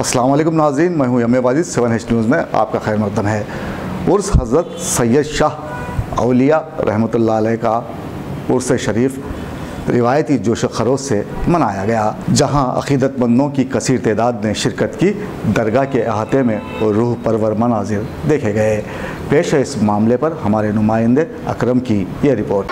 अस्सलाम वालेकुम नाज़रीन, मैं हूँ यम वाजिद। 7H न्यूज़ में आपका खैर मक़दम है। उर्स हज़रत सैयद शाह औलिया रहमतुल्लाह अलैह का उर्स शरीफ रिवायती जोश खरोश से मनाया गया, जहाँ अक़ीदतमंदों की कसीर तादाद ने शिरकत की। दरगाह के अहाते में रूह परवर मनाजिर देखे गए। पेश है इस मामले पर हमारे नुमाइंदे अकरम की ये रिपोर्ट।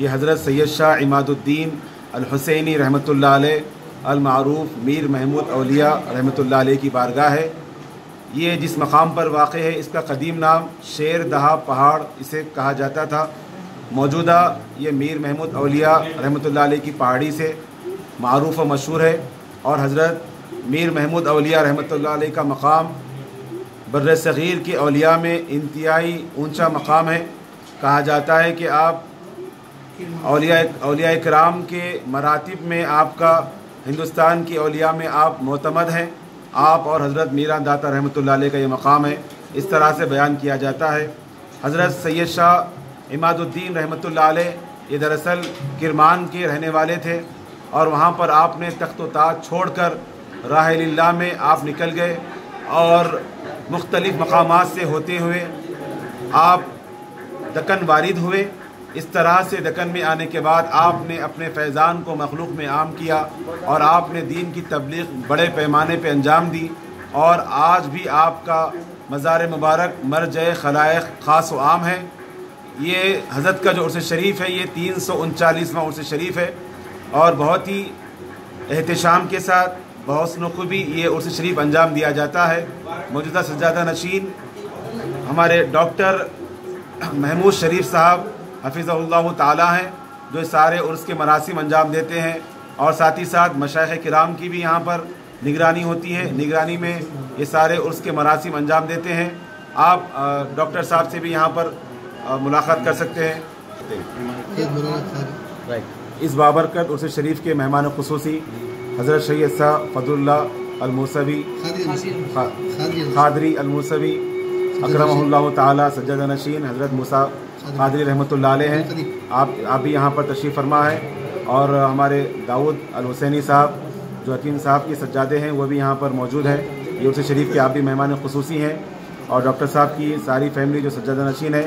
ये हज़रत सैयद शाह इमादुद्दीन अल हुसैनी रहमतुल्लाह अलैह अल मारूफ मीर महमूद औलिया रहमतुल्लाह अलैह की बारगाह है। ये जिस मकाम पर वाक़ है इसका कदीम नाम शेर दहा पहाड़ इसे कहा जाता था। मौजूदा ये मीर महमूद औलिया रहमतुल्लाह अलैह की पहाड़ी से मारूफ व मशहूर है। और हज़रत मीर महमूद औलिया रहमतुल्लाह अलैह का मकाम बर्र सग़ीर के औलिया में इंतहाई ऊंचा मकाम है। कहा जाता है कि आप औलिया इकराम के मरातिब में आपका हिंदुस्तान की औलिया में आप मोतमद हैं। आप और हज़रत मीरान दाता रहमतुल्लाह अलैह का ये मकाम है। इस तरह से बयान किया जाता है। हज़रत सैयद शाह इमादुद्दीन रहमतुल्लाह अलैह ये दरअसल किरमान के रहने वाले थे और वहाँ पर आपने तख्त व ताज छोड़कर राह लिल्लाह में आप निकल गए और मुख्तलिफ़ मकामात से होते हुए आप दक्कन वारिद हुए। इस तरह से दक्कन में आने के बाद आपने अपने फैज़ान को मखलूक में आम किया और आपने दीन की तबलीग बड़े पैमाने पे अंजाम दी। और आज भी आपका मज़ार मुबारक मरजए खलाइक़ ख़ास व आम है। ये हज़रत का जो उर्स शरीफ है ये 339वां उर्स शरीफ है और बहुत ही एहतशाम के साथ बहुस्न ख़ूबी ये उर्स शरीफ अंजाम दिया जाता है। मौजूदा सज्जादा नशीन हमारे डॉक्टर महमूद शरीफ साहब हफ़िज़हुल्लाह ताला हैं, जो सारे उर्स के मरासिम अंजाम देते हैं। और साथ ही साथ मशाइख़ किराम की भी यहाँ पर निगरानी होती है। निगरानी में ये सारे उर्स के मरासिम अंजाम देते हैं। आप डॉक्टर साहब से भी यहाँ पर मुलाकात कर सकते हैं। इस बाबरकत उर्स शरीफ के मेहमान खुसूसी हज़रत सैयद शाह फदलुल्लाह अल मूसवी क़ादरी अल मूसवी अकरमहुल्लाह ताला सज्जादा नशीन हज़रत मूसा क़ादरी रहमतुल्लाह अलैह हैं। आप भी यहाँ पर तशरीफ़ फरमा है। और हमारे दाऊद अल हुसैनी साहब जो हकीम साहब के सज्जादे हैं वो भी यहाँ पर मौजूद है। ये उर्स शरीफ के आप भी मेहमान खुसूसी हैं। और डॉक्टर साहब की सारी फैमिली जो सज्जादा नशीन है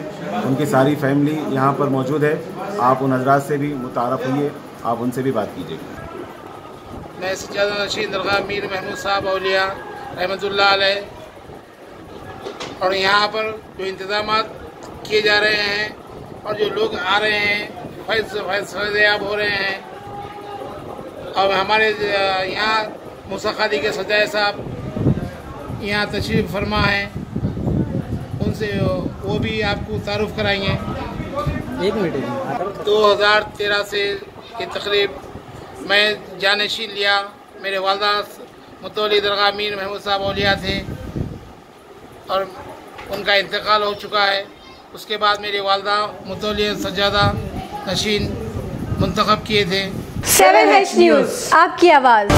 उनकी सारी फैमिली यहाँ पर मौजूद है। आप उन हज़रात से भी मुतारफ़ हुइए, आप उनसे भी बात कीजिए। मैं सज्जादा नशीन दरगाह मीर महमूद साहब औलिया रहमतुल्लाह अलैह, और यहाँ पर जो इंतज़ामात किए जा रहे हैं और जो लोग आ रहे हैं फैज़याब हो रहे हैं। और हमारे यहाँ मूसा क़ादरी के सजाए साहब यहाँ तशरीफ़ फरमा हैं, उनसे वो भी आपको तारुफ़ कराएंगे। 1 मिनट 2013 से ये तकरीब मैं जानशीन लिया। मेरे वालदा मुतवल्ली दरगाह मीर महमूद साहब औलिया थे और उनका इंतकाल हो चुका है। उसके बाद मेरी वालदा मुतवल्ली सज्जादा नशीन मुंतखब किए थे। 7H न्यूज़, आपकी आवाज़।